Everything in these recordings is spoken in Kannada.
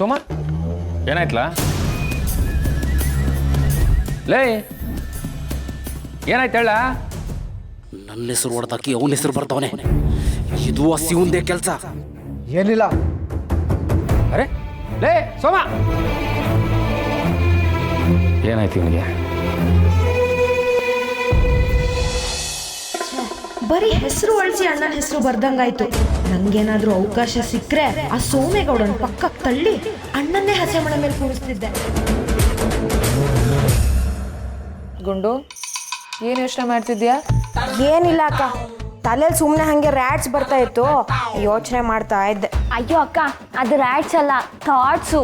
ಸೋಮ ಏನಾಯ್ತಲ್ಲ ಲೇ ಏನಾಯ್ತು ಹೇಳ ನನ್ನ ಹೆಸರು ಹೊಡೆದಾಕಿ ಅವನ ಹೆಸರು ಬರ್ತಾವನೆ ಇದು ಹಸಿವುಂದೇ ಕೆಲಸ ಏನಿಲ್ಲ ಅರೆ ಲೇ ಸೋಮ ಏನಾಯ್ತು ಇವನಿಗೆ ಬರೀ ಹೆಸರು ಅಳಿಸಿ ಅಣ್ಣನ ಹೆಸರು ಬರ್ದಂಗಾಯ್ತು. ನಂಗೇನಾದ್ರೂ ಅವಕಾಶ ಸಿಕ್ಕರೆ ಆ ಸೋಮೇಗೌಡನ ಪಕ್ಕಕ್ಕೆ ತಳ್ಳಿ ಅಣ್ಣನ್ನೇ ಹಸೆ ಮಣ ಮೇಲೆ ಕೂರಿಸ್ತಿದ್ದೆ. ಗುಂಡು ಏನು ಯೋಚನೆ ಮಾಡ್ತಿದ್ಯಾ? ಏನಿಲ್ಲ ಅಕ್ಕ, ತಲೆಯಲ್ಲಿ ಸುಮ್ಮನೆ ಹಂಗೆ ರ್ಯಾಟ್ಸ್ ಬರ್ತಾ ಇತ್ತು, ಯೋಚನೆ ಮಾಡ್ತಾ ಇದ್ದೆ. ಅಯ್ಯೋ ಅಕ್ಕ, ಅದು ರ್ಯಾಟ್ಸ್ ಅಲ್ಲ, ಥಾಟ್ಸು.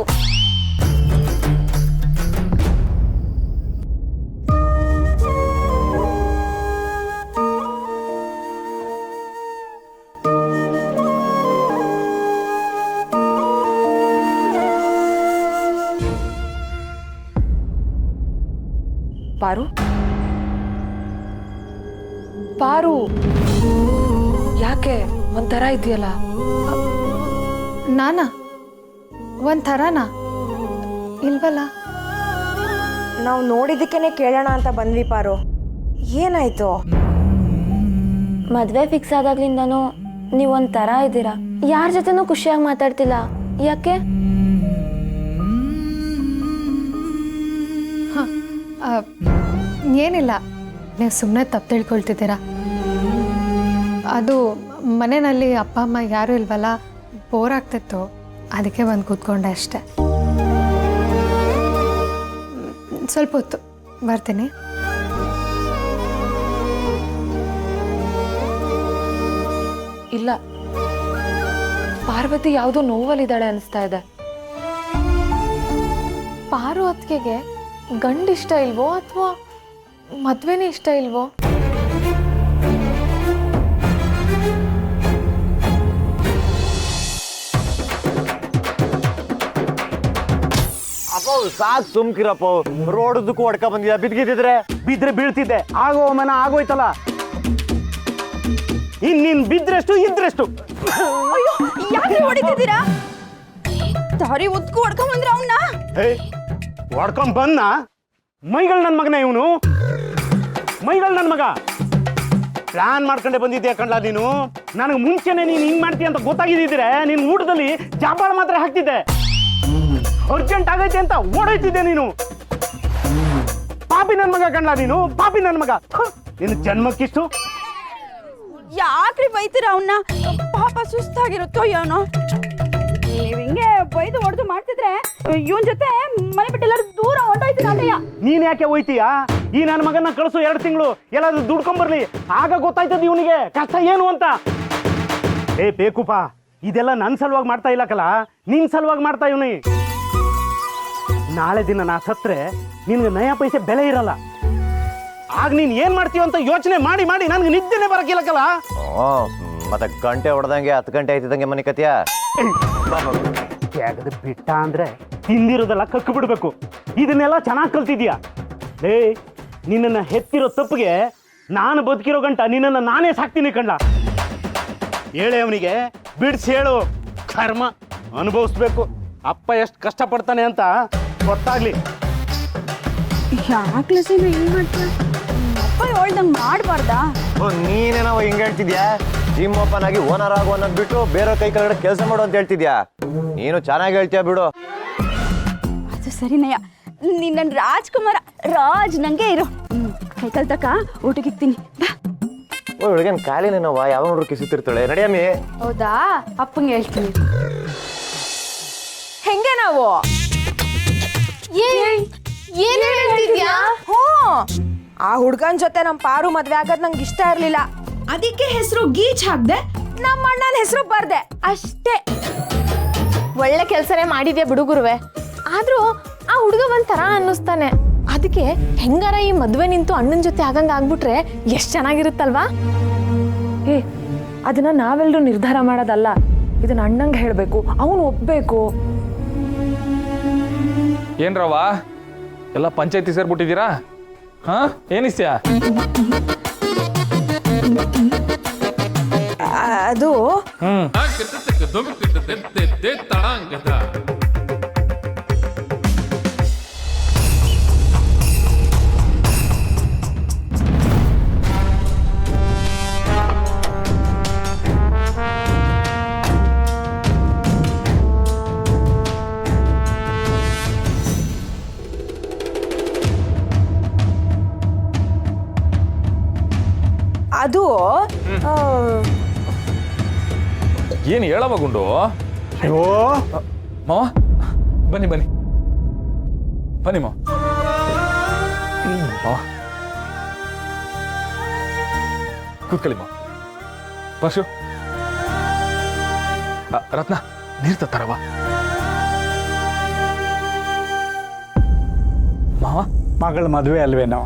ಪಾರು ಪಾರು ಯಾಕೆ ಒಂಥರ ಇದೆಯಲ್ಲ? ನಾನಾ ಒಂಥರನಾ? ಇಲ್ವಲ್ಲ. ನಾವು ನೋಡಿದ್ದಕ್ಕೇನೆ ಕೇಳೋಣ ಅಂತ ಬಂದ್ವಿ ಪಾರು. ಏನಾಯ್ತು? ಮದುವೆ ಫಿಕ್ಸ್ ಆದಾಗ್ಲಿಂದನೂ ನೀವು ಒಂಥರ ಇದ್ದೀರಾ. ಯಾರ ಜೊತೆನೂ ಖುಷಿಯಾಗಿ ಮಾತಾಡ್ತಿಲ್ಲ, ಯಾಕೆ? ಏನಿಲ್ಲ, ನೀವು ಸುಮ್ಮನೆ ತಪ್ಪು ತಿಳ್ಕೊಳ್ತಿದ್ದೀರಾ. ಅದು ಮನೆಯಲ್ಲಿ ಅಪ್ಪ ಅಮ್ಮ ಯಾರೂ ಇಲ್ವಲ್ಲ, ಬೋರ್ ಆಗ್ತಿತ್ತು, ಅದಕ್ಕೆ ಬಂದು ಕೂತ್ಕೊಂಡೆ ಅಷ್ಟೆ. ಸ್ವಲ್ಪ ಹೊತ್ತು ಬರ್ತೀನಿ. ಇಲ್ಲ, ಪಾರ್ವತಿ ಯಾವುದೋ ನೋವಲ್ಲಿದ್ದಾಳೆ ಅನಿಸ್ತಾ ಇದೆ. ಪಾರು ಅತ್ತಿಗೆಗೆ ಗಂಡು ಇಷ್ಟ ಇಲ್ವೋ ಅಥವಾ ಮದ್ವೆನೇ ಇಷ್ಟ ಇಲ್ವೋ? ಅಪ್ಪ ಸಾಕ್ ಸುಮ್ಕಿರಪ್ಪ. ರೋಡದಕ್ಕೂ ಹೊಡ್ಕ ಬಂದಿದ್ಯಾ, ಬಿದ್ದಿದ್ರೆ ಬಿದ್ರೆ ಬೀಳ್ತಿದ್ದೆ. ಆಗೋ ಮನ ಆಗೋಯ್ತಲ್ಲ. ಇನ್ನಿನ್ ಬಿದ್ರೆಷ್ಟು ಇದ್ರೆಷ್ಟು. ಯಾಕೆ ಹೊಡಿತಿದ್ದೀರಾ? ದಾರಿ ಉದ್ಕು ಹೊಡ್ಕೊಂಡ್ ಬಂದ್ರ ಅವನ್ನ? ಹೊಡ್ಕೊಂಡ್ ಬಂದ ಮೈಗಳು ನನ್ನ ಮಗನ, ಇವನು ಮೈಗಳು ನನ್ನ ಮಗ. ಪ್ಲಾನ್ ಮಾಡ್ಕೊಂಡೆ ಬಂದಿದ್ದೆ ಕಣ್ಲ ನೀನು. ನನಗೆ ಮುಂಚೆನೆ ನೀನು ಹಿಂಗ್ ಮಾಡ್ತೀಯ ಅಂತ ಗೊತ್ತಾಗಿದ್ದಿದ್ರೆ ನೀನು ಊಟದಲ್ಲಿ ಜಾಬಾಳ ಮಾತ್ರ ಹಾಕ್ತಿದ್ದೆ. ಅರ್ಜೆಂಟ್ ಆಗೈತೆ ಅಂತ ಓಡೋಯ್ತಿದ್ದೆ ನೀನು. ಪಾಪಿ ನನ್ನ ಮಗ ಕಣ್ಲ ನೀನು, ಪಾಪಿ ನನ್ನ ಮಗ. ನಿನ್ನ ಜನ್ಮಕ್ಕಿಷ್ಟು. ಯಾಕ್ರಿ ಬೈತೀರ ಅವನ್ನ? ಪಾಪ ಸುಸ್ತಾಗಿರುತ್ತೋ ಏನೋ. ನೀವ್ ಹಿಂಗೆ ಬೈದು ಹೊಡೆದು ಮಾಡ್ತಿದ್ರೆ ಇವನ್ ಜೊತೆ ಮನೆ ಬಿಟ್ಟು ಎಲ್ಲರೂ ದೂರ ಹೊಂಟೋಯ್ತೀರ ಅಲ್ಲಯ್ಯ. ನೀನ್ ಯಾಕೆ ಹೋಯ್ತೀಯಾ? ಈ ನನ್ನ ಮಗನ ಕಳಿಸು 2 ತಿಂಗಳು, ಎಲ್ಲಾದ್ರೂ ದುಡ್ಕೊಂಬರ್ಲಿ, ಆಗ ಗೊತ್ತಾಯ್ತದ ಇವನಿಗೆ ಕಷ್ಟ ಏನು ಅಂತ. ಬೇಕುಪ, ಇದೆಲ್ಲ ನನ್ನ ಸಲುವಾಗಿ ಮಾಡ್ತಾ ಇಲ್ಲ ಕಲ, ನಿನ್ ಸಲುವಾಗಿ ಮಾಡ್ತಾ ಇವನಿ. ನಾಳೆ ದಿನ ನಾ ಸತ್ರೆ ನಿನ್ಗೆ ನಯ ಪೈಸೆ ಬೆಲೆ ಇರಲ್ಲ. ಆಗ ನೀನ್ ಏನ್ ಮಾಡ್ತೀವ ಅಂತ ಯೋಚನೆ ಮಾಡಿ ಮಾಡಿ ನನ್ಗೆ ನಿದ್ದೆನೆ ಬರಕಿಲ್ಲಕಲ್ಲ. ಮತ್ತೆ ಗಂಟೆ ಹೊಡೆದಂಗೆ 10 ಗಂಟೆ ಆಯ್ತಿದಂಗೆ ಮನೆ ಕತಿಯ ತೆಗೆದು ಬಿಟ್ಟ ಅಂದ್ರೆ ತಿಂದಿರೋದೆಲ್ಲ ಕಕ್ಕು ಬಿಡ್ಬೇಕು. ಇದನ್ನೆಲ್ಲ ಚೆನ್ನಾಗಿ ಕಲ್ತಿದ್ಯಾ? ನಿನ್ನನ್ನು ಹೆತ್ತಿರೋ ತಪ್ಪಿಗೆ ನಾನು ಬದುಕಿರೋ ಗಂಟ ನಿನ್ನನ್ನು ನಾನೇ ಸಾಕ್ತೀನಿ ಕಂಡ. ಹೇಳೇ ಅವನಿಗೆ, ಬಿಡ್ಸಿ ಹೇಳು. ಕರ್ಮ ಅನುಭವಿಸ್ಬೇಕು. ಅಪ್ಪ ಎಷ್ಟು ಕಷ್ಟಪಡ್ತಾನೆ ಅಂತ ಗೊತ್ತಾಗ್ಲಿ. ಯಾಕ್ಲೆ ಸೀನು ಹಿಂಗ್ ಮಾಡ್ತೀಯ? ಅಪ್ಪ ಹೇಳ್ದಂಗ್ ಮಾಡ್ಬಾರ್ದಾ? ನೀನೇನೋ ಹಿಂಗೆ ಹೇಳ್ತಿದ್ಯಾ? ಜಿಮ್ ಓಪನ್ ಆಗಿ ಓನರ್ ಆಗು ಅನ್ನೋದು ಬಿಟ್ಟು ಬೇರೆ ಕೈ ಕೆಳಗಡೆ ಕೆಲಸ ಮಾಡು ಅಂತ ಹೇಳ್ತಿದ್ಯಾ? ನೀನು ಚೆನ್ನಾಗಿ ಹೇಳ್ತೀಯ ಬಿಡು. ಅದು ಸರಿನಯ್ಯ, ನೀನ್ ನನ್ ರಾಜ್ಕುಮಾರ, ರಾಜ್ ನಂಗೆ ಇರು. ಕೈಕಲ್ ತಕ ಊಟಕ್ಕೆ ಇಕ್ತೀನಿ. ಹುಡುಗನ್ ಕಾಲಿನ ನೋವ ಯಾವ ನೋಡ್ರು ಕಿಸುತ್ತಿರ್ತಾಳೆ. ನಡಿಯಮ್ಮಿ. ಹೌದಾ? ಅಪ್ಪಂಗೆ ಹೇಳ್ತೀನಿ. ಹೆಂಗೆ ನಾವು? ಏನು ಹೇಳ್ತಿದ್ಯಾ? ಆ ಹುಡ್ಗನ್ ಜೊತೆ ನಮ್ ಪಾರು ಮದ್ವೆ ಆಗೋದ್ ನಂಗೆ ಇಷ್ಟ ಇರ್ಲಿಲ್ಲ. ಅದಕ್ಕೆ ಹೆಸರು ಗೀಚ್ ಹಾಕ್ದೆ, ನಮ್ಮ ಅಣ್ಣನ ಹೆಸರು ಬರ್ದೆ ಅಷ್ಟೇ. ಒಳ್ಳೆ ಕೆಲಸನೇ ಮಾಡಿದ್ಯಾ ಬಿಡುಗುರುವೆ. ಆದ್ರೂ ಆ ಹುಡುಗ ಒಂಥರ ಅನ್ನಿಸ್ತಾನೆ. ಅದಕ್ಕೆ ಹೆಂಗಾರ ಈ ಮದ್ವೆ ನಿಂತು ಅಣ್ಣನ ಜೊತೆ ಆಗಂಗ ಆಗ್ಬಿಟ್ರೆ ಎಷ್ಟ್ ಚೆನ್ನಾಗಿರುತ್ತಲ್ವಾ? ಅದನ್ನ ನಾವೆಲ್ಲರೂ ನಿರ್ಧಾರ ಮಾಡೋದಲ್ಲ, ಇದನ್ನ ಅಣ್ಣಂಗೆ ಹೇಳಬೇಕು, ಅವನು ಒಪ್ಪಬೇಕು. ಏನ್ರವ ಎಲ್ಲ ಪಂಚಾಯತಿ ಸೇರ್ಬಿಟ್ಟಿದ್ದೀರಾ? ಹಾ, ಏನಿಸ್ತ್ಯಾ? ಅದು ಅದು ಏನು ಹೇಳವ ಗುಂಡು? ಅಯ್ಯೋ ಮಾವ ಬನ್ನಿ ಬನ್ನಿ ಬನ್ನಿ ಮಾವ. ಮಾವ ಕೂತ್ಕೊಳ್ಳಿ ಮಾವ. ಪರಶು ರತ್ನ ನೀರು ತತ್ತಾರವ ಮಾವ. ಮಗಳ ಮದುವೆ ಅಲ್ವೇನೋ,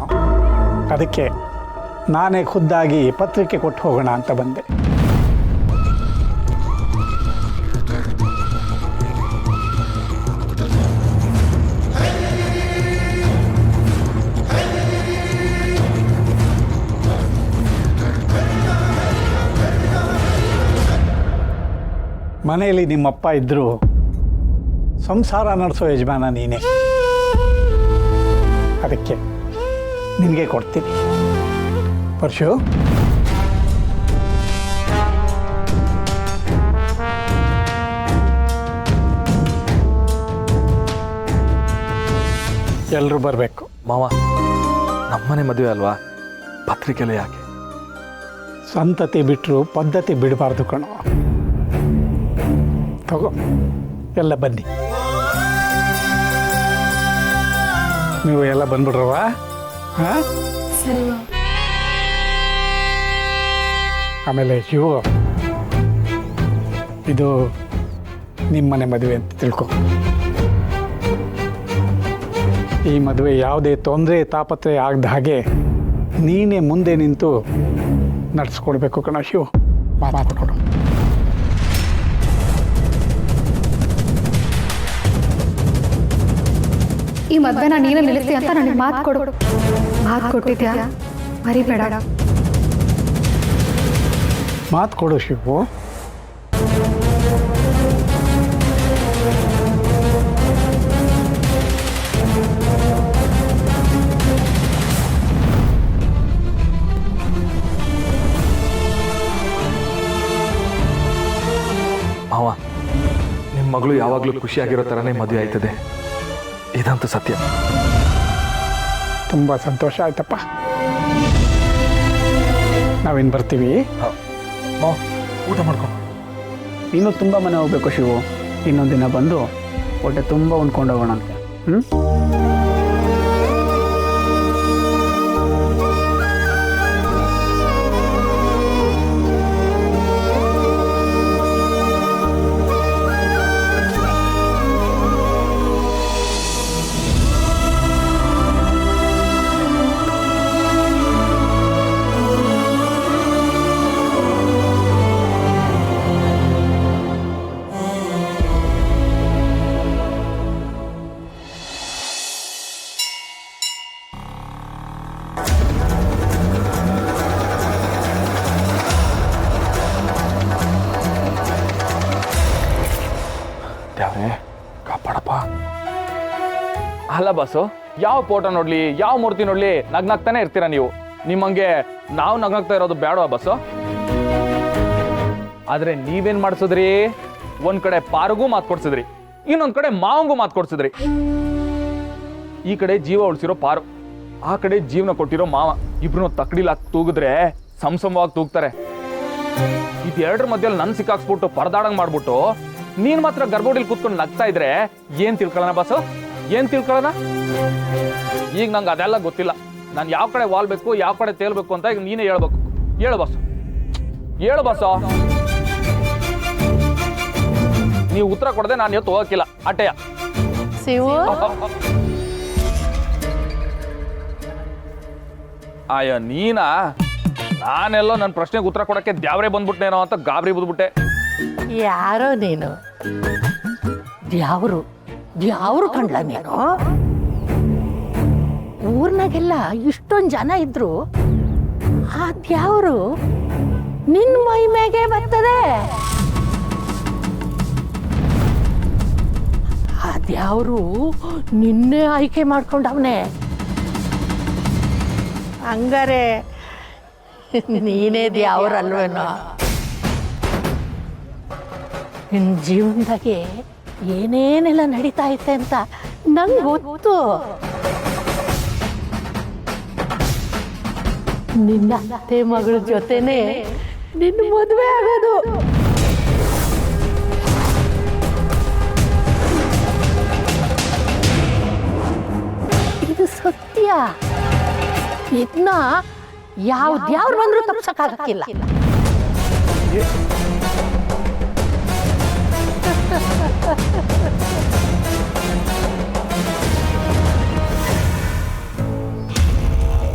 ಅದಕ್ಕೆ ನಾನೇ ಖುದ್ದಾಗಿ ಪತ್ರಿಕೆ ಕೊಟ್ಟು ಹೋಗೋಣ ಅಂತ ಬಂದೆ. ಮನೆಯಲ್ಲಿ ನಿಮ್ಮಪ್ಪ ಇದ್ದರೂ ಸಂಸಾರ ನಡೆಸೋ ಯಜಮಾನ ನೀನೇ, ಅದಕ್ಕೆ ನಿನಗೆ ಕೊಡ್ತೀನಿ. ಪರಶು, ಎಲ್ಲರೂ ಬರಬೇಕು. ಮಾವ ನಮ್ಮನೆ ಮದುವೆ ಅಲ್ವಾ, ಪತ್ರಿಕೆಲೆ ಯಾಕೆ? ಸಂತತಿ ಬಿಟ್ಟರು ಪದ್ಧತಿ ಬಿಡಬಾರ್ದು ಕಣೋ. ತಗೋ, ಎಲ್ಲ ಬನ್ನಿ. ನೀವು ಎಲ್ಲ ಬಂದ್ಬಿಡ್ರವ? ಹಾಂ, ಆಮೇಲೆ ಶಿವು, ಇದು ನಿಮ್ಮನೆ ಮದುವೆ ಅಂತ ತಿಳ್ಕೊ. ಈ ಮದುವೆ ಯಾವುದೇ ತೊಂದರೆ ತಾಪತ್ರೆ ಆಗದ ಹಾಗೆ ನೀನೇ ಮುಂದೆ ನಿಂತು ನಡೆಸ್ಕೊಡ್ಬೇಕು ಕಣ ಶಿವು. ಮಾತಾಡೋಣ. ಈ ಮದ್ವೆನ ನೀನೇ ನಿಲ್ಲಿಸ್ತೀಯ ಅಂತ ನನಗೆ ಮಾತು ಕೊಡು. ಮಾತು ಕೊಟ್ಟಿದ್ಯಾ, ಮರಿಬೇಡ. ಮಾತು ಕೊಡು ಶಿವು. ಮಾವ ನಿಮ್ಮ ಮಗಳು ಯಾವಾಗಲೂ ಖುಷಿಯಾಗಿರೋ ಥರನೇ ಮದುವೆ ಆಯ್ತದೆ, ಇದಂತೂ ಸತ್ಯ. ತುಂಬ ಸಂತೋಷ ಆಯ್ತಪ್ಪ. ನಾವೇನು ಬರ್ತೀವಿ. ಮಾವ ಊಟ ಮಾಡ್ಕೊಂಡು. ಇನ್ನೂ ತುಂಬ ಮನೆ ಹೋಗ್ಬೇಕು ಶಿವು. ಇನ್ನೊಂದು ದಿನ ಬಂದು ಹೊಟ್ಟೆ ತುಂಬ ಉಣ್ಕೊಂಡು ಹೋಗೋಣ ಅಂತ. ಹ್ಞೂ, ಕಾಪಾಡಪ್ಪ. ಅಲ್ಲ ಬಾಸು, ಯಾವ ಫೋಟೋ ನೋಡ್ಲಿ, ಯಾವ ಮೂರ್ತಿ ನೋಡ್ಲಿ ನಗ್ನಾಗ್ತಾನೆ ಇರ್ತೀರಾ ನೀವು. ನಿಮ್ಮಂಗೆ ನಾವು ನಗ್ನಾಗ್ತಾ ಇರೋದು ಬೇಡವಾ ಬಾಸು? ಆದ್ರೆ ನೀವೇನ್ ಮಾಡಿಸಿದ್ರಿ? ಒಂದ್ ಕಡೆ ಪಾರುಗೂ ಮಾತು ಕೊಡ್ಸಿದ್ರಿ, ಇನ್ನೊಂದ್ ಕಡೆ ಮಾವಂಗೂ ಮಾತು ಕೊಡ್ಸಿದ್ರಿ. ಈ ಕಡೆ ಜೀವ ಉಳಿಸಿರೋ ಪಾರು, ಆ ಕಡೆ ಜೀವನ ಕೊಟ್ಟಿರೋ ಮಾವ. ಇಬ್ರು ತಕ್ಕಡಿಲಾಕ್ ತೂಗಿದ್ರೆ ಸಂಸಮವಾಗಿ ತೂಗ್ತಾರೆ. ಇದೆರಡರ ಮಧ್ಯದಲ್ಲಿ ನನ್ ಸಿಕ್ಕಾಕ್ಸ್ಬಿಟ್ಟು ಪರದಾಡಂಗ್ ಮಾಡ್ಬಿಟ್ಟು ನೀನ್ ಮಾತ್ರ ಗರ್ಭೋಡಿಲ್ ಕೂತ್ಕೊಂಡು ನಗ್ತಾ ಇದ್ರೆ ಏನ್ ತಿಳ್ಕೊಳ್ಳೋಣ ಬಾಸು? ಏನ್ ತಿಳ್ಕೊಳ್ಳೋಣ? ಈಗ ನಂಗೆ ಅದೆಲ್ಲ ಗೊತ್ತಿಲ್ಲ. ನಾನು ಯಾವ ಕಡೆ ವಾಲ್ಬೇಕು, ಯಾವ ಕಡೆ ತೇಲ್ಬೇಕು ಅಂತ ಈಗ ನೀನೇ ಹೇಳ್ಬೇಕು. ಹೇಳು ಬಾಸು, ಹೇಳು ಬಾಸು. ನೀವು ಉತ್ತರ ಕೊಡದೆ ನಾನು ಇವತ್ತು ಹೋಗಕ್ಕಿಲ್ಲ. ಅಟ್ಟೆಯ ಶಿವು, ಆಯ ನೀನಾ? ನಾನೆಲ್ಲೋ ನನ್ನ ಪ್ರಶ್ನೆಗೆ ಉತ್ತರ ಕೊಡಕ್ಕೆ ದ್ಯಾವ್ರೆ ಬಂದ್ಬಿಟ್ನೇನೋ ಅಂತ ಗಾಬರಿ ಬಿದ್ಬಿಟ್ಟೆ. ಯಾರೋ ನೀನು ದ್ಯಾವ್ರು ದ್ಯಾವ್ರು ಕಂಡ್ಲ ನೀನು? ಊರ್ನಾಗೆಲ್ಲ ಇಷ್ಟೊಂದು ಜನ ಇದ್ರು ಆ ದ್ಯಾವ್ರು ನಿನ್ನ ಮೈ ಮೇಗೆ ಬರ್ತದೆ. ಆ ದ್ಯಾವ್ರು ನಿನ್ನೆ ಆಯ್ಕೆ ಮಾಡ್ಕೊಂಡವನೆ. ಹಂಗಾರೆ ನೀನೇ ದ್ಯಾವ್ರಲ್ವೇನೋ? ನಿನ್ನ ಜೀವನದಾಗೆ ಏನೇನೆಲ್ಲ ನಡೀತಾ ಐತೆ ಅಂತ ನಂಗೆ ಗೊತ್ತು. ನಿನ್ನ ಅತ್ತೆ ಮಗಳ ಜೊತೆನೆ ನಿನ್ನ ಮದುವೆ ಆಗೋದು. ಇದು ಸತ್ಯ. ಇದನ್ನ ಯಾವ್ದ್ಯಾವ್ರು ಬಂದರೂ ತಪ್ಸಕ್ಕಾಗಕ್ಕಿಲ್ಲ.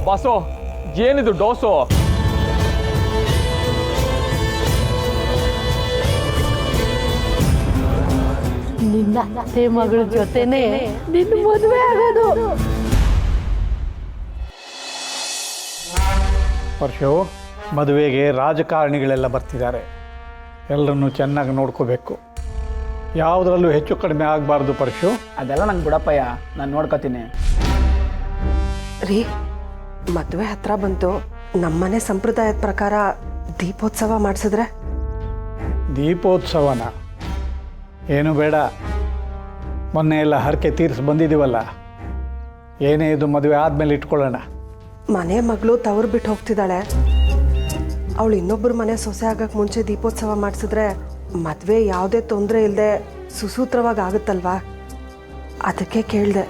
ಬಾಸು ಏನಿದು ಡೋಸು? ನಿನ್ನ ಅತ್ತೆ ಮಗಳ ಜೊತೆನೆ ನಿನ್ನ ಮದುವೆ ಆಗೋದು. ಪರಶು, ಮದುವೆಗೆ ರಾಜಕಾರಣಿಗಳೆಲ್ಲ ಬರ್ತಿದ್ದಾರೆ. ಎಲ್ಲರನ್ನು ಚೆನ್ನಾಗಿ ನೋಡ್ಕೋಬೇಕು. ಯಾವುದರಲ್ಲೂ ಹೆಚ್ಚು ಕಡಿಮೆ ಆಗಬಾರ್ದು ಪರಶು. ಅದೆಲ್ಲ ನಂಗೆ ಬಿಡಪ್ಪಯ್ಯ, ನಾನು ನೋಡ್ಕೋತೀನಿ. ರೀ, ಮದುವೆ ಹತ್ರ ಬಂತು. ನಮ್ಮನೆ ಸಂಪ್ರದಾಯದ ಪ್ರಕಾರ ದೀಪೋತ್ಸವ ಮಾಡಿಸಿದ್ರೆ? ದೀಪೋತ್ಸವನ ಏನು ಬೇಡ. ಮೊನ್ನೆ ಎಲ್ಲ ಹರಕೆ ತೀರಿಸಿ ಬಂದಿದ್ದೀವಲ್ಲ, ಏನೇ ಇದು ಮದುವೆ ಆದಮೇಲೆ ಇಟ್ಕೊಳ್ಳೋಣ. ಮನೆ ಮಗಳು ತವರು ಬಿಟ್ಟು ಹೋಗ್ತಿದ್ದಾಳೆ. ಅವಳು ಇನ್ನೊಬ್ಬರು ಮನೆ ಸೊಸೆ ಆಗಕ್ಕೆ ಮುಂಚೆ ದೀಪೋತ್ಸವ ಮಾಡಿಸಿದ್ರೆ ಮದುವೆ ಯಾವುದೇ ತೊಂದರೆ ಇಲ್ಲದೆ ಸುಸೂತ್ರವಾಗಿ ಆಗುತ್ತಲ್ವಾ? ಅದಕ್ಕೆ ಕೇಳಿದೆ.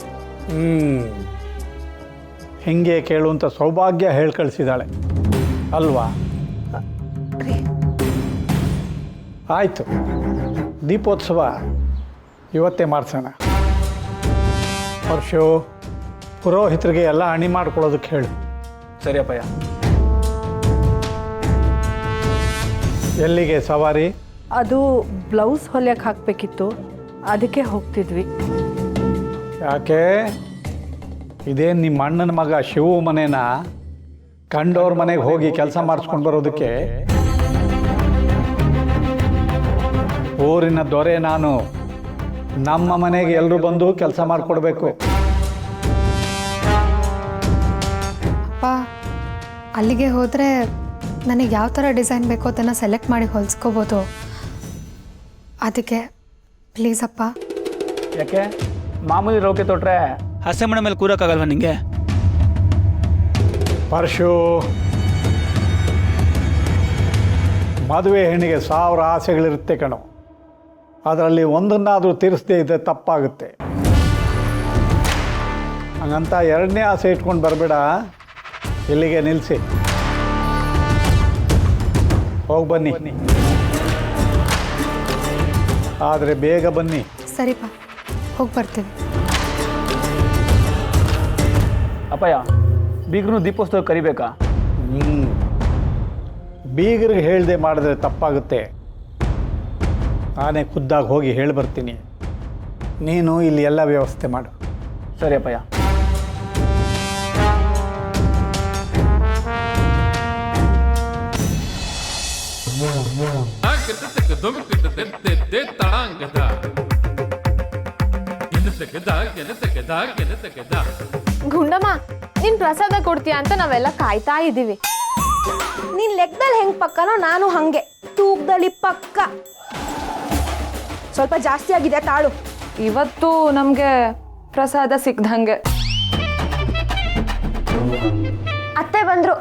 ಹಿಂಗೆ ಕೇಳುವಂಥ ಸೌಭಾಗ್ಯ ಹೇಳಿ ಕಳಿಸಿದಾಳೆ ಅಲ್ವಾ? ಆಯಿತು, ದೀಪೋತ್ಸವ ಇವತ್ತೇ ಮಾಡಿಸೋಣ. ಪರಶು, ಪುರೋಹಿತರಿಗೆ ಎಲ್ಲ ಅಣಿ ಮಾಡ್ಕೊಳ್ಳೋದಕ್ಕೆ ಹೇಳು. ಸರಿಯಪ್ಪಯ್ಯ. ಎಲ್ಲಿಗೆ ಸವಾರಿ? ಅದು ಬ್ಲೌಸ್ ಹೊಲಿಯಕ್ಕೆ ಹಾಕಬೇಕಿತ್ತು, ಅದಕ್ಕೆ ಹೋಗ್ತಿದ್ವಿ. ಯಾಕೆ? ಇದೇನು ನಿಮ್ಮ ಅಣ್ಣನ ಮಗ ಶಿವು ಮನೇನ ಕಂಡವ್ರ ಮನೆಗೆ ಹೋಗಿ ಕೆಲಸ ಮಾಡಿಸ್ಕೊಂಡು ಬರೋದಕ್ಕೆ? ಊರಿನ ದೊರೆ ನಾನು. ನಮ್ಮ ಮನೆಗೆ ಎಲ್ಲರೂ ಬಂದು ಕೆಲಸ ಮಾಡಿಕೊಡ್ಬೇಕು. ಅಪ್ಪ, ಅಲ್ಲಿಗೆ ಹೋದರೆ ನನಗೆ ಯಾವ ಥರ ಡಿಸೈನ್ ಬೇಕೋ ಅದನ್ನು ಸೆಲೆಕ್ಟ್ ಮಾಡಿ ಹೊಲಿಸ್ಕೋಬೋದು. ಅದಕ್ಕೆ ಪ್ಲೀಸ್ ಅಪ್ಪ. ಯಾಕೆ ಮಾಮೂಲಿ ರೋಕೆ ತೊಟ್ರೆ ಹಸೆ ಮನೆ ಮೇಲೆ ಕೂರಕ್ಕಾಗಲ್ವ ನಿಂಗೆ? ಪರಶು, ಮದುವೆ ಹೆಣ್ಣಿಗೆ 1000 ಆಸೆಗಳಿರುತ್ತೆ ಕಣೋ. ಅದರಲ್ಲಿ ಒಂದನ್ನಾದರೂ ತೀರಿಸದೇ ಇದ್ದರೆ ತಪ್ಪಾಗುತ್ತೆ. ಹಂಗಂತ 2ನೇ ಆಸೆ ಇಟ್ಕೊಂಡು ಬರಬೇಡ. ಇಲ್ಲಿಗೆ ನಿಲ್ಲಿಸಿ ಹೋಗಿ ಬನ್ನಿ. ಆದರೆ ಬೇಗ ಬನ್ನಿ. ಸರಿಪ್ಪ, ಹೋಗಿ ಬರ್ತೀವಿ. ಅಪ್ಪಯ್ಯ, ಬೀಗರು ದೀಪೋತ್ಸವ ಕರಿಬೇಕಾ? ಬೀಗರಿಗೆ ಹೇಳ್ದೆ ಮಾಡಿದ್ರೆ ತಪ್ಪಾಗುತ್ತೆ. ನಾನೇ ಖುದ್ದಾಗಿ ಹೋಗಿ ಹೇಳಿ ಬರ್ತೀನಿ. ನೀನು ಇಲ್ಲಿ ಎಲ್ಲ ವ್ಯವಸ್ಥೆ ಮಾಡು. ಸರಿ ಅಪ್ಪಯ್ಯ. ಗುಂಡಮ್ಮ, ನೀನ್ ಪ್ರಸಾದ ಕೊಡ್ತೀಯ ಅಂತ ನಾವೆಲ್ಲ ಕಾಯ್ತಾ ಇದ್ದೀವಿ. ನೀನ್ ಲೆಕ್ಕದಲ್ಲಿ ಹೆಂಗ್ ಪಕ್ಕನೋ ನಾನು ಹಂಗೆ ತೂಕದಲ್ಲಿ ಪಕ್ಕ. ಸ್ವಲ್ಪ ಜಾಸ್ತಿ ಆಗಿದೆ ತಾಳು. ಇವತ್ತು ನಮ್ಗೆ ಪ್ರಸಾದ ಸಿಕ್ದಂಗೆ. ಅತ್ತೆ ಬಂದ್ರು.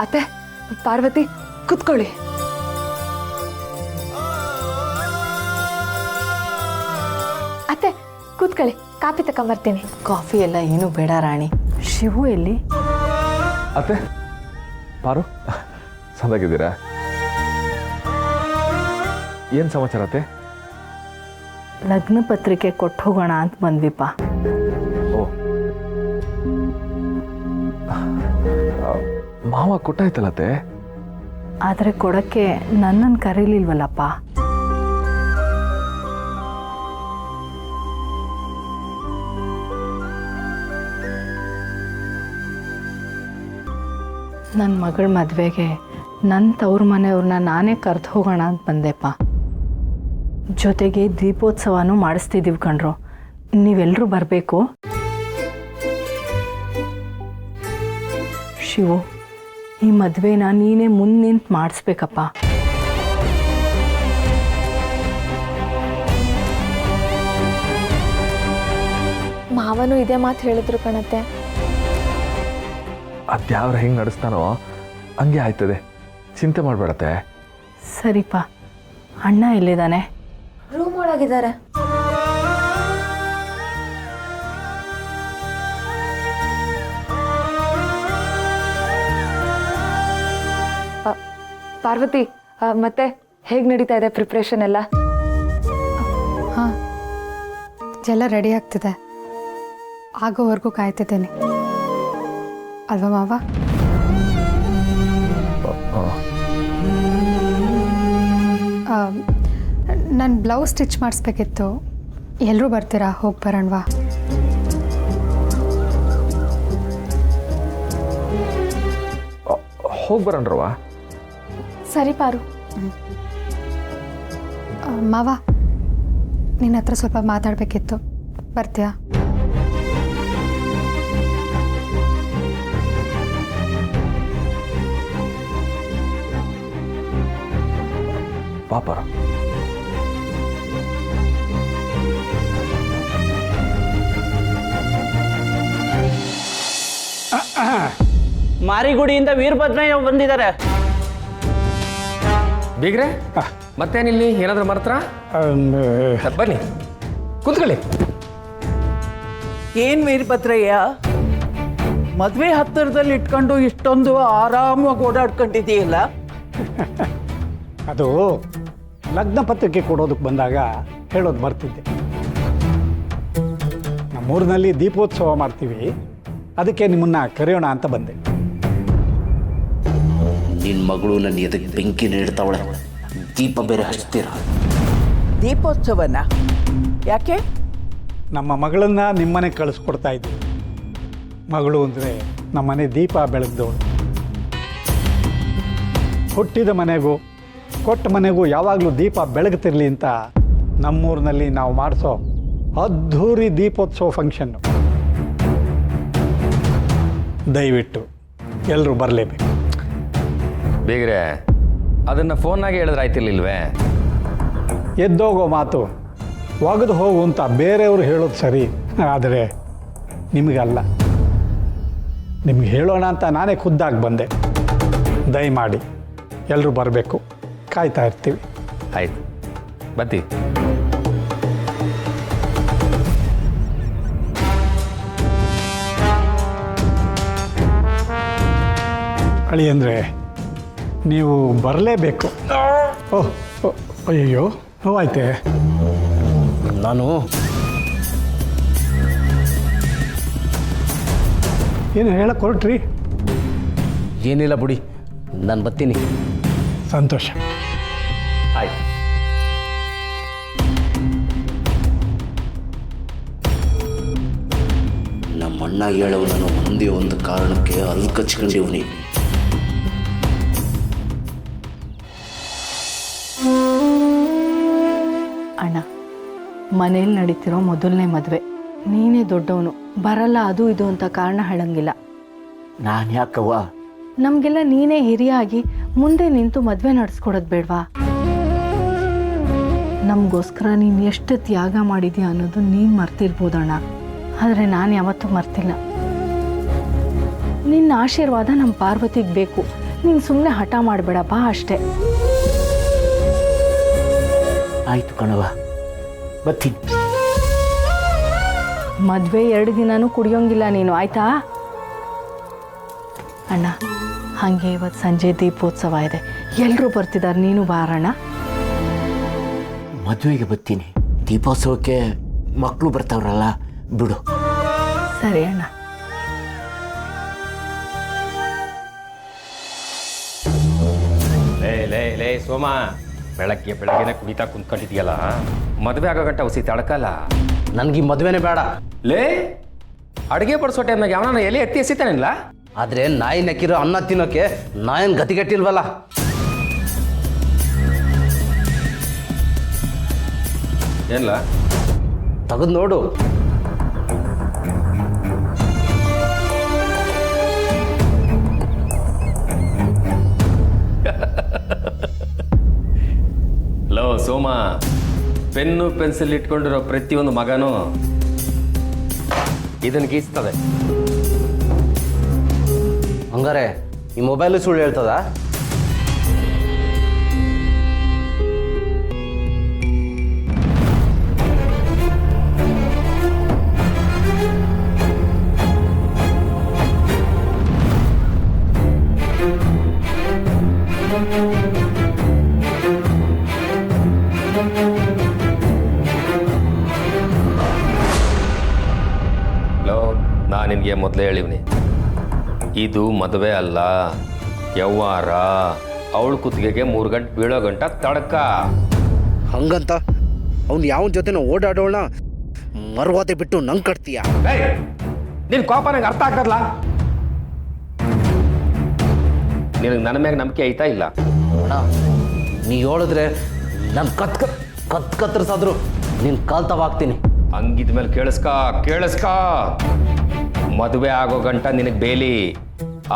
ಅತ್ತೆ, ಪಾರ್ವತಿ ಕುತ್ಕೊಳ್ಳಿ. ಅತ್ತೆ ಕೂತ್ಕೊಳ್ಳಿ, ಕಾಫಿ ತಕೊಂಬರ್ತೀನಿ. ಕಾಫಿ ಎಲ್ಲ ಏನೂ ಬೇಡ ರಾಣಿ. ಶಿವು ಎಲ್ಲಿ? ಅತ್ತೆ, ಪಾರು, ಸಂದಾಗಿದ್ದೀರಾ? ಏನು ಸಮಾಚಾರ ಅತ್ತೆ? ಲಗ್ನ ಪತ್ರಿಕೆ ಕೊಟ್ಟು ಹೋಗೋಣ ಅಂತ ಬಂದ್ವಿಪ್ಪ. ಓ, ಮಾವ ಕೊಟ್ಟಾಯ್ತಲ್ಲತ್ತೆ? ಆದರೆ ಕೊಡಕ್ಕೆ ನನ್ನನ್ನು ಕರೀಲಿಲ್ವಲ್ಲಪ್ಪ. ನನ್ನ ಮಗಳ ಮದುವೆಗೆ ನನ್ನ ತವ್ರ ಮನೆಯವ್ರನ್ನ ನಾನೇ ಕರೆದು ಹೋಗೋಣ ಅಂತ ಬಂದೆಪ್ಪ. ಜೊತೆಗೆ ದೀಪೋತ್ಸವನೂ ಮಾಡಿಸ್ತಿದ್ದೀವಿ ಕಣ್ರು. ನೀವೆಲ್ಲರೂ ಬರಬೇಕು. ಶಿವು, ಈ ಮದುವೆನ ನೀನೇ ಮುಂದೆ ನಿಂತು ಮಾಡಿಸ್ಬೇಕಪ್ಪ. ಮಾವನು ಇದೇ ಮಾತು ಹೇಳಿದ್ರು ಕಣತ್ತೆ. ಅದ್ಯಾವ್ರ ಹೆಂಗೆ ನಡೆಸ್ತಾನೋ ಹಂಗೆ ಆಯ್ತದೆ, ಚಿಂತೆ ಮಾಡಬೇಡತ್ತೆ. ಸರಿಪ್ಪ. ಅಣ್ಣ ಎಲ್ಲಿದ್ದಾನೆ? ರೂಮ್ ಒಳಗಿದ್ದಾರೆ. ಪಾರ್ವತಿ, ಮತ್ತೆ ಹೇಗೆ ನಡೀತಾ ಇದೆ ಪ್ರಿಪ್ರೇಷನ್ ಎಲ್ಲ? ಹಾಂ, ಎಲ್ಲ ರೆಡಿ ಆಗ್ತಿದೆ. ಆಗೋವರೆಗೂ ಕಾಯ್ತಿದ್ದೇನೆ ಅಲ್ವಾ ಮಾವ? ನಾನು ಬ್ಲೌಸ್ ಸ್ಟಿಚ್ ಮಾಡಿಸ್ಬೇಕಿತ್ತು. ಎಲ್ಲರೂ ಬರ್ತೀರಾ? ಹೋಗಿ ಬರೋಣವಾ? ಹೋಗಿ ಬರೋಣ್ರವ. ಸರಿ ಪಾರು. ಮಾವ, ನಿನ್ನ ಹತ್ರ ಸ್ವಲ್ಪ ಮಾತಾಡಬೇಕಿತ್ತು, ಬರ್ತೀಯಾ? ಪಾಪರ ಮಾರಿಗುಡಿಯಿಂದ ವೀರಭದ್ರಯ್ಯ ಬಂದಿದ್ದಾರೆ. ಬೀಗ್ರೆ, ಮತ್ತೇನಿಲ್ಲಿ ಏನಾದರೂ ಮರ್ತ್ರ? ಬನ್ನಿ ಕೂತ್ಕೊಳ್ಳಿ. ಏನ್ ವೀರಭದ್ರಯ್ಯ, ಮದ್ವೆ ಹತ್ತಿರದಲ್ಲಿ ಇಟ್ಕೊಂಡು ಇಷ್ಟೊಂದು ಆರಾಮಾಗಿ ಓಡಾಡ್ಕೊಂಡಿದೆಯಲ್ಲ? ಅದು ಲಗ್ನ ಪತ್ರಿಕೆ ಕೊಡೋದಕ್ಕೆ ಬಂದಾಗ ಹೇಳೋದು ಬರ್ತಿದ್ದೆ. ನಮ್ಮೂರಿನಲ್ಲಿ ದೀಪೋತ್ಸವ ಮಾಡ್ತೀವಿ, ಅದಕ್ಕೆ ನಿಮ್ಮನ್ನ ಕರೆಯೋಣ ಅಂತ ಬಂದೆ. ನಿನ್ನ ಮಗಳು ನನ್ನ ಎದಕ್ಕೆ ಬೆಂಕಿ ನೀಡ್ತಾವಳೆ, ದೀಪ ಬೇರೆ ಹಚ್ತೀರ? ದೀಪೋತ್ಸವನ ಯಾಕೆ? ನಮ್ಮ ಮಗಳನ್ನ ನಿಮ್ಮನೆ ಕಳಿಸ್ಕೊಡ್ತಾ ಇದ್ದೀವಿ. ಮಗಳು ಅಂದರೆ ನಮ್ಮನೆ ದೀಪ ಬೆಳಗ್ದವಳು. ಹುಟ್ಟಿದ ಮನೆಗೂ ಕೊಟ್ಟ ಮನೆಗೂ ಯಾವಾಗಲೂ ದೀಪ ಬೆಳಗ್ತಿರ್ಲಿ ಅಂತ ನಮ್ಮೂರಿನಲ್ಲಿ ನಾವು ಮಾಡಿಸೋ ಅದ್ಧೂರಿ ದೀಪೋತ್ಸವ ಫಂಕ್ಷನ್ನು. ದಯವಿಟ್ಟು ಎಲ್ಲರೂ ಬರಲೇಬೇಕು. ಬೀಗ್ರೆ, ಅದನ್ನು ಫೋನ್ನಾಗೆ ಹೇಳಿದ್ರೆ ಆಯ್ತಿರ್ಲಿಲ್ವೇ? ಎದ್ದೋಗೋ ಮಾತು ಒಗೆದು ಹೋಗು ಅಂತ ಬೇರೆಯವರು ಹೇಳೋದು ಸರಿ, ಆದರೆ ನಿಮಗಲ್ಲ. ನಿಮ್ಗೆ ಹೇಳೋಣ ಅಂತ ನಾನೇ ಖುದ್ದಾಗಿ ಬಂದೆ. ದಯಮಾಡಿ ಎಲ್ಲರೂ ಬರಬೇಕು, ಕಾಯ್ತಾ ಇರ್ತೀವಿ. ಆಯ್ತು, ಬರ್ತೀವಿ. ಅಳಿ ಅಂದರೆ ನೀವು ಬರಲೇಬೇಕು. ಓಹ್, ಅಯ್ಯೋ ನೋವಾಯ್ತೆ. ನಾನು ಏನು ಹೇಳಕ್ಕೆ ಹೊರಟ್ರಿ? ಏನಿಲ್ಲ ಬಿಡಿ, ನಾನು ಬರ್ತೀನಿ. ಸಂತೋಷ. ಆಯ್ತು. ನಮ್ಮ ಅಣ್ಣ ಹೇಳವನನ್ನು ಒಂದೇ ಒಂದು ಕಾರಣಕ್ಕೆ ಅಲ್ಲಿ ಕಚ್ಕೊಂಡಿವ್ನಿ. ಅಣ್ಣ, ಮನೇಲಿ ನಡೀತಿರೋ ಮೊದಲನೇ ಮದುವೆ, ನೀನೇ ದೊಡ್ಡವನು, ಬರಲ್ಲ ಅದು ಇದು ಅಂತ ಕಾರಣ ಹೇಳಂಗಿಲ್ಲ. ನಾನು ಯಾಕವ್ವ? ನಮಗೆಲ್ಲ ನೀನೇ ಹಿರಿಯಾಗಿ ಮುಂದೆ ನಿಂತು ಮದುವೆ ನಡೆಸ್ಕೊಡೋದು ಬೇಡವಾ? ನಮಗೋಸ್ಕರ ನೀನು ಎಷ್ಟು ತ್ಯಾಗ ಮಾಡಿದ್ಯಾ ಅನ್ನೋದು ನೀನು ಮರ್ತಿರ್ಬೋದಣ್ಣ, ಆದರೆ ನಾನು ಯಾವತ್ತೂ ಮರ್ತಿಲ್ಲ. ನಿನ್ನ ಆಶೀರ್ವಾದ ನಮ್ಮ ಪಾರ್ವತಿಗೆ ಬೇಕು. ನೀನು ಸುಮ್ಮನೆ ಹಠ ಮಾಡಬೇಡಪ್ಪ ಅಷ್ಟೇ. ಆಯ್ತು ಕಣವ, ಬರ್ತೀನಿ. ಮದುವೆ 2 ದಿನನೂ ಕುಡಿಯೋಂಗಿಲ್ಲ ನೀನು, ಆಯ್ತಾ ಅಣ್ಣ? ಹಾಗೆ ಇವತ್ತು ಸಂಜೆ ದೀಪೋತ್ಸವ ಇದೆ, ಎಲ್ಲರೂ ಬರ್ತಿದ್ದಾರೆ, ನೀನು ಬಾರಣ್ಣ. ಮದುವೆಗೆ ಬರ್ತೀನಿ, ದೀಪೋತ್ಸವಕ್ಕೆ ಮಕ್ಕಳು ಬರ್ತಾವ್ರಲ್ಲ, ಬಿಡು. ಸರಿ ಅಣ್ಣ. ಲೇ ಸೋಮ, ಬೆಳಗ್ಗೆನೆ ಕುಡಿತಾ ಕುಂತ್ಕೊಂಡಿದ್ಯಲ್ಲ, ಮದುವೆ ಆಗೋ ಗಂಟ ಹೊಸಿ ತಡ್ಕಲ್ಲ. ನನಗೆ ಈ ಮದುವೆನೇ ಬೇಡ. ಲೇ, ಅಡುಗೆ ಬಡಿಸೋ ಟೈಮ್ನಾಗ ಯಾವನ ಎಲೆ ಎತ್ತಿ ಎಸಿತಾನಿಲ್ಲ? ಆದರೆ ನಾಯಿ ನೆಕ್ಕಿರೋ ಅನ್ನ ತಿನ್ನೋಕೆ ನಾಯನ್ ಗತಿಗಟ್ಟಿಲ್ವಲ್ಲ. ಏನಿಲ್ಲ, ತೆಗೆದು ನೋಡು. ಲೋ ಸೋಮ, ಪೆನ್ನು ಪೆನ್ಸಿಲ್ ಇಟ್ಕೊಂಡಿರೋ ಪ್ರತಿಯೊಂದು ಮಗನೂ ಇದನ್ನು ಗೀಸ್ತದೆ. ಹಂಗಾರೆ ಈ ಮೊಬೈಲು ಸುಳ್ಳು ಹೇಳ್ತದಾ? ನಾನು ನಿನಗೆ ಮೊದಲೇ ಹೇಳಿವ್ನಿ, ಇದು ಮದುವೆ ಅಲ್ಲ, ವ್ಯವಹಾರ. ಅವಳು ಕುತ್ತಿಗೆಗೆ 3 ಗಂಟೆ ಬೀಳೋ ಗಂಟ ತಡಕ. ಹಂಗಂತ ಅವ್ನು ಯಾವನ ಜೊತೆನೋ ಓಡಾಡೋಣ ಮರುವಾತೆ ಬಿಟ್ಟು ನಂಗೆ ಕಟ್ತೀಯ? ನಿನ್ ಕೋಪ ನಂಗೆ ಅರ್ಥ ಆಗ್ತದಲ್ಲ. ನಿನಗೆ ನನ್ನ ಮ್ಯಾಗ ನಂಬಿಕೆ ಐತಾ ಇಲ್ಲ? ಅಣ್ಣ, ನೀ ಹೇಳಿದ್ರೆ ನಾನು ಕತ್ತರಿಸಾದ್ರು ನಿನ್ನ ಕಾಲ್ ತವಾಗ್ತೀನಿ. ಹಂಗಿದ್ಮೇಲೆ ಕೇಳಿಸ್ಕ. ಮದುವೆ ಆಗೋ ಗಂಟ ನಿನಗೆ ಬೇಲಿ,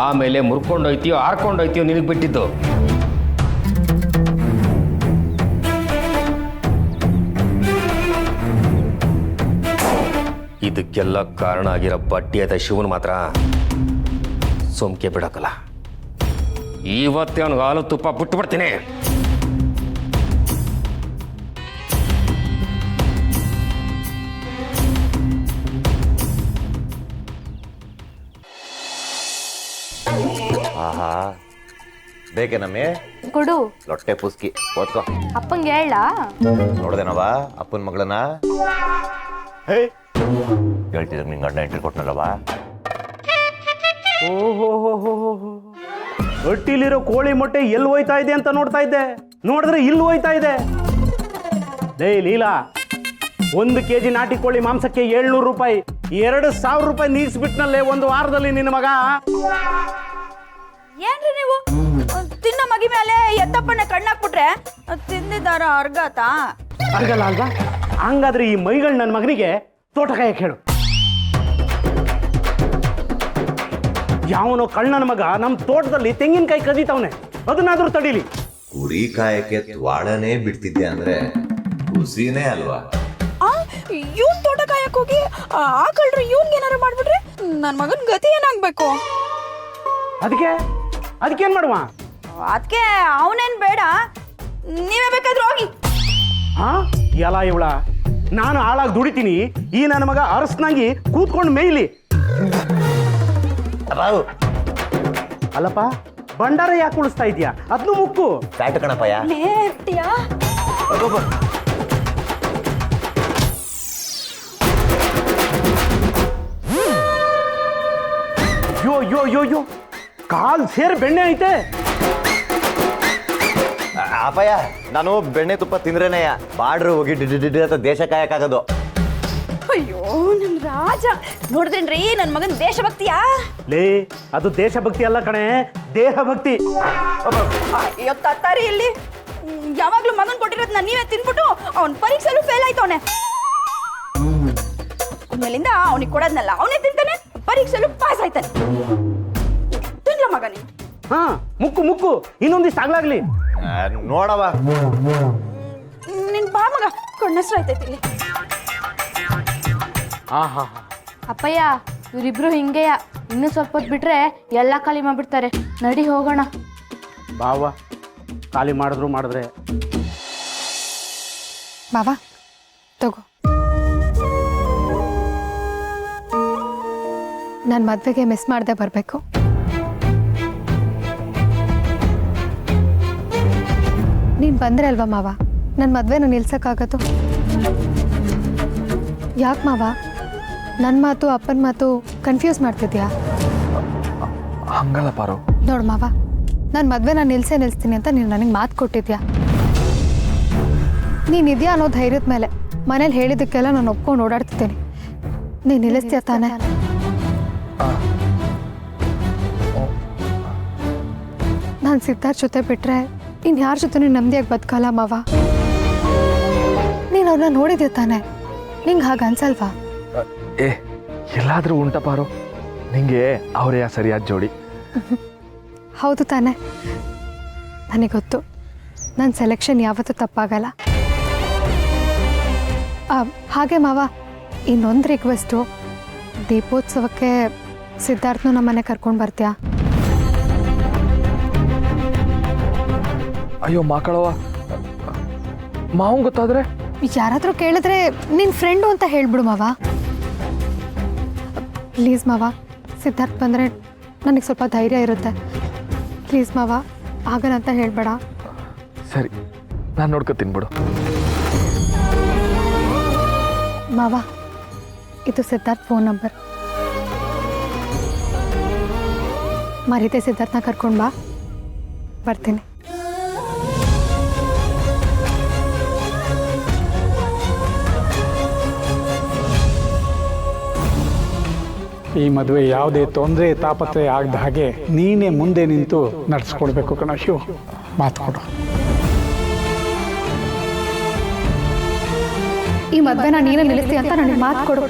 ಆಮೇಲೆ ಮುರ್ಕೊಂಡೋಯ್ತೀಯೋ ಹಾರ್ಕೊಂಡೋಯ್ತೀಯೋ ನಿನಗೆ ಬಿಟ್ಟಿದ್ದು. ಇದಕ್ಕೆಲ್ಲ ಕಾರಣ ಆಗಿರೋ ಬಡ್ಡಿಯಾದ ಶಿವನ್ ಮಾತ್ರ ಸೋಮ್ಕೆ ಬಿಡಕ್ಕಲ್ಲ. ಇವತ್ತೇ ಅವನಿಗೆ ಹಾಲು ತುಪ್ಪ ಬಿಟ್ಟು ಬಿಡ್ತೀನಿ. ಆಹಾ, ಬೇಕೇನಮ್ಮಿ? ಕೊಡು. ಲೊಟ್ಟೆ ಪುಸ್ಕಿ ಓದ್ಕೋ. ಅಪ್ಪಂಗೆ ಹೇಳ. ನೋಡ್ದೇನವ ಅಪ್ಪನ ಮಗಳನ್ನ? ಹೇಳ್ತಿದ್ರು ನಿಂಗೆ ಗಂಡ ಎಂಟ್ರಿ ಕೊಟ್ಟನಲ್ಲವ. ಓಹೋ, ಒಟ್ಟಿಲಿರೋ ಕೋಳಿ ಮೊಟ್ಟೆ ಎಲ್ಲಿ ಹೋಯ್ತಾ ಇದೆ ಅಂತ ನೋಡ್ತಾ ಇದ್ದೆ. ನೋಡಿದ್ರೆ ಇಲ್ಲಿ ಹೋಯ್ತಾ ಇದೆ. ಲೇ ಲೀಲಾ, 1 kg ನಾಟಿ ಕೋಳಿ ಮಾಂಸಕ್ಕೆ 700 ರೂಪಾಯಿ, 2000 ರೂಪಾಯಿ ನೀಗಿಸ್ಬಿಟ್ನಲ್ಲೇ ಒಂದು ವಾರದಲ್ಲಿ ನಿನ್ನ ಮಗ. ಏನ್ರಿ ನೀವು ತಿನ್ನ ಮಗಿ ಮೇಲೆ ಎತ್ತಪ್ಪನ ಕಣ್ಣಾಕ್ಬಿಟ್ರೆ ತಿಂದಿದ್ದಾರ ಅರ್ಗಾತ? ಅರ್ಗಲ್ಲ ಅಲ್ವಾ? ಹಂಗಾದ್ರೆ ಈ ಮೈಗಳು ನನ್ನ ಮಗನಿಗೆ ತೋಟ ಕಾಯಕ್ಕೆ ಹೇಳು. ಯಾವನೋ ಕಳ್ಳನ ಮಗ ನಮ್ಮ ತೋಟದಲ್ಲಿ ತೆಂಗಿನಕಾಯಿ ಕದೀತವನೆ, ಅದನ್ನಾದ್ರೂ ತಡೀಲಿ. ಕುರಿ ಕಾಯಕ್ಕೆ ತ್ವಾಡನೇ ಬಿಡ್ತಿದ್ದೆ ಅಂದ್ರೆ ಖುಷಿನೇ ಅಲ್ವಾ? ಇವನ್ ತೋಟ ಕಾಯಕ್ ಹೋಗಿ ಆಕಳ್ರಿ ಇವನ್ಗೆ ಏನಾರು ಮಾಡ್ಬಿಟ್ರೆ ನನ್ ಮಗನ್ ಗತಿ ಏನಾಗ್ಬೇಕು? ಅದಕ್ಕೇನ್ ಮಾಡುವ? ಅದಕ್ಕೆ ಅವನೇನ್ ಬೇಡ, ನೀವೇ ಬೇಕಾದ್ರೂ ಹೋಗಿ. ಹಾ ಎಲ್ಲ ಇವಳ, ನಾನು ಹಾಳಾಗಿ ದುಡಿತೀನಿ, ಈ ನನ್ನ ಮಗ ಅರಸ್ನಾಗಿ ಕೂತ್ಕೊಂಡು ಮೇಯ್ಲಿ. ಅಲ್ಲಪ್ಪ, ಭಂಡಾರ ಯಾಕೆ ಉಳಿಸ್ತಾ ಇದೆಯಾ? ಅದನ್ನು ಮುಕ್ಕು. ಫ್ಯಾಟ್ ಕಣಪ್ಪಯ್ಯ. ಯೋ ಕಾಲ್ ಸೇರ್ ಬೆಣ್ಣೆ ಐತೆ. ಅಪ್ಪಯ್ಯ, ನಾನು ಬೆಣ್ಣೆ ತುಪ್ಪ ತಿಂದ್ರೇನೆಯ ಬಾಡ್ರು ಹೋಗಿ ಡಿಡಿ ಅಂತ ದೇಶ ಕಾಯಕ್ಕಾಗೋದು. ಅಯ್ಯೋ ನನ್ ರಾಜ, ನೋಡಿದ್ರೇನ್ರಿ ನನ್ ಮಗನ್ ದೇಶಭಕ್ತಿಯಾ? ಲೇ, ಅದು ದೇಶಭಕ್ತಿ ಅಲ್ಲ ಕಣೆ, ದೇಹಭಕ್ತಿ. ಅಯ್ಯೋ ತತ್ತಾರಿ, ಇಲ್ಲಿ ಯಾವಾಗ್ಲೂ ಮಗನ್ ಕೊಟ್ಟಿರೋದ್ನ ನೀವೇ ತಿನ್ಬಿಟ್ಟು ಅವನ್ ಪರೀಕ್ಷೆಲ್ಲೂ ಫೇಲ್ ಆಯ್ತವನೆ. ಆಮೇಲಿಂದ ಅವನಿಗೆ ಕೊಡೋದ್ನಲ್ಲ ಅವನೇ ತಿಂತಾನೆ, ಪರೀಕ್ಷೆಲ್ಲೂ ಪಾಸ್ ಆಯ್ತಾನೆ. ತಿನ್ಲ ಮಗನೇ. ಹಾ, ಮುಕ್ಕು ಇನ್ನೊಂದಿಷ್ಟು ಆಗ್ಲಾಗ್ಲಿ. ನೋಡವ, ನಿನ್ ಬಾ ಮಗ, ಕಣ್ಣಸ್ರು ಆಯ್ತೈತಿ ಇಲ್ಲಿ. ಅಪ್ಪಯ್ಯ, ಇವರಿಬ್ರು ಹಿಂಗೆಯ, ಇನ್ನೂ ಸ್ವಲ್ಪ ಹೊತ್ತು ಬಿಟ್ರೆ ಎಲ್ಲ ಖಾಲಿ ಮಾಡ್ಬಿಡ್ತಾರೆ. ನಡಿ ಹೋಗೋಣ. ಬಾವ, ಖಾಲಿ ಮಾಡಿದ್ರೆ ಬಾವಾ ತಗೋ. ನಾನು ಮದುವೆಗೆ ಮಿಸ್ ಮಾಡದೆ ಬರಬೇಕು. ನೀನು ಬಂದರೆ ಅಲ್ವಾ ಮಾವ ನನ್ನ ಮದುವೆನ ನಿಲ್ಸೋಕ್ಕಾಗತ್ತು? ಯಾಕೆ ಮಾವ ನನ್ನ ಮಾತು ಅಪ್ಪನ ಮಾತು ಕನ್ಫ್ಯೂಸ್ ಮಾಡ್ತಿದ್ಯಾ? ಹಂಗಲ್ಲ ಪಾರು. ನೋಡು ಮಾವ, ನಾನು ಮದುವೆನ ನಿಲ್ಸ್ತೀನಿ ಅಂತ ನೀನು ನನಗೆ ಮಾತು ಕೊಟ್ಟಿದ್ಯಾ. ನೀನಿದೆಯಾ ಅನ್ನೋ ಧೈರ್ಯದ ಮೇಲೆ ಮನೇಲಿ ಹೇಳಿದ್ದಕ್ಕೆಲ್ಲ ನಾನು ಒಪ್ಕೊಂಡು ಓಡಾಡ್ತಿದ್ದೀನಿ. ನೀನು ನಿಲ್ಲಿಸ್ತೀಯ ತಾನೆ? ನಾನು ಸಿದ್ಧಾರ್ಥ್ ಜೊತೆ ಬಿಟ್ಟರೆ ಇನ್ನು ಯಾರ ಜೊತೆ ನೆಮ್ಮದಿಯಾಗಿ ಬದುಕಲ್ಲ ಮಾವ. ನೀನು ಅವ್ರನ್ನ ನೋಡಿದ್ಯಾ ತಾನೆ? ನಿಂಗೆ ಹಾಗೆ ಅನ್ಸಲ್ವಾ? ಎಲ್ಲಾದರೂ ಉಂಟ ಪಾರು, ನಿಂಗೆ ಅವರೇ ಸರಿಯಾದ ಜೋಡಿ. ಹೌದು ತಾನೆ, ನನಗೆ ಗೊತ್ತು ನನ್ನ ಸೆಲೆಕ್ಷನ್ ಯಾವತ್ತೂ ತಪ್ಪಾಗಲ್ಲ. ಹಾಗೆ ಮಾವ, ಇನ್ನೊಂದು ರಿಕ್ವೆಸ್ಟು, ದೀಪೋತ್ಸವಕ್ಕೆ ಸಿದ್ಧಾರ್ಥನು ನಮ್ಮ ಮನೆ ಕರ್ಕೊಂಡು ಬರ್ತೀಯಾ? ಅಯ್ಯೋ ಮಕ್ಕಳವ ಮಾವು ಗೊತ್ತಾದ್ರೆ ಯಾರಾದರೂ ಕೇಳಿದ್ರೆ ನಿನ್ನ ಫ್ರೆಂಡು ಅಂತ ಹೇಳ್ಬಿಡು ಮಾವ. ಪ್ಲೀಸ್ ಮಾವ, ಸಿದ್ಧಾರ್ಥ್ ಬಂದರೆ ನನಗೆ ಸ್ವಲ್ಪ ಧೈರ್ಯ ಇರುತ್ತೆ. ಪ್ಲೀಸ್ ಮಾವ, ಆಗಲ್ಲ ಅಂತ ಹೇಳಬೇಡ. ಸರಿ, ನಾನು ನೋಡ್ಕೊತೀನಿ ಬಿಡು. ಮಾವ, ಇದು ಸಿದ್ಧಾರ್ಥ್ ಫೋನ್ ನಂಬರ್. ಮರೀತೆ ಸಿದ್ಧಾರ್ಥನ ಕರ್ಕೊಂಡು ಬಾ, ಬರ್ತೀನಿ. ಈ ಮದುವೆ ಯಾವುದೇ ತೊಂದರೆ ತಾಪತ್ರಯ ಆಗದ ಹಾಗೆ ನೀನೇ ಮುಂದೆ ನಿಂತು ನಡೆಸ್ಕೊಡ್ಬೇಕು ಕಣ ಶಿವ. ಮಾತು ಕೊಡು. ಈ ಮದುವೆನ ನೀನೇ ನಿಲ್ಲಿಸ್ತೀಯ ಅಂತ ನನಗೆ ಮಾತು ಕೊಡು.